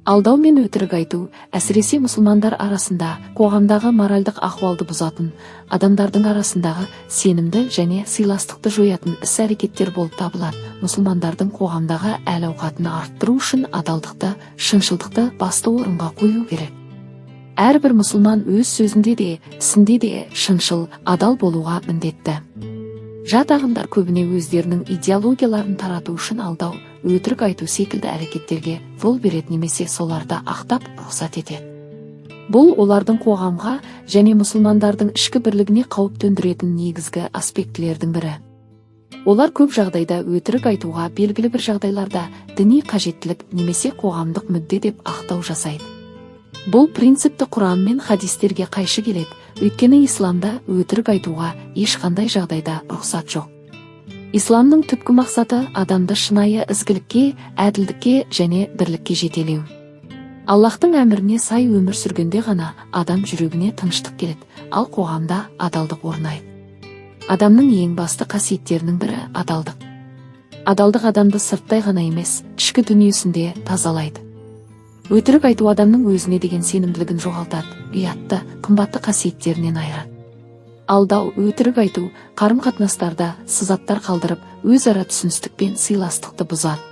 Алдау мен өтірік айту, әсіресе мұсылмандар арасында қоғамдағы моральдық ахуалды бұзатын, адамдардың арасындағы сенімді және сыйластықты жоятын іс-әрекеттер болып табылады. Мұсылмандардың қоғамдағы әл-ауқатын арттыру үшін адалдықты, шыншылдықты басты орынға қою керек. Әрбір мұсылман өз сөзінде де, ісінде де шыншыл, адал болуға міндетті. Жат ағымдар көбіне өздерінің идеологияларын тарату үшін алдау, өтірік айту секілді әрекеттерге жол береді немесе соларды ақтап рұқсат етеді. Бұл олардың қоғамға және мұсылмандардың ішкі бірлігіне қауіп төндіретін негізгі аспектілердің бірі. Олар көп жағдайда өтірік айтуға белгілі бір жағдайларда діни қажеттілік немесе қоғамдық мүдде деп ақтау жасайды. Бұл принципті Құран мен хадистерге қайшы келеді, өйткені исламда өтірік айтуға ешқандай жағдайда рұқсат жоқ. Исламның түпкі мақсаты адамды шынайы ізгілікке, әділдікке және бірлікке жетелеу. Аллахтың әміріне сай өмір сүргенде ғана адам жүрегіне тыныштық келеді, ал қоғамда адалдық орнайды. Адамның ең басты қасиеттерінің бірі адалдық. Адалдық адамды сырттай ғана емес, ішкі дүниесінде тазалайды. Өтірік айту адамның өзіне деген сенімділігін жоғалтады, ұятты, қымбатты қасиеттерінен айырады. Алдау, өтірік айту, қарым-қатынастарда сызаттар қалдырып, өзара түсіністік пен сыйластықты бұзады.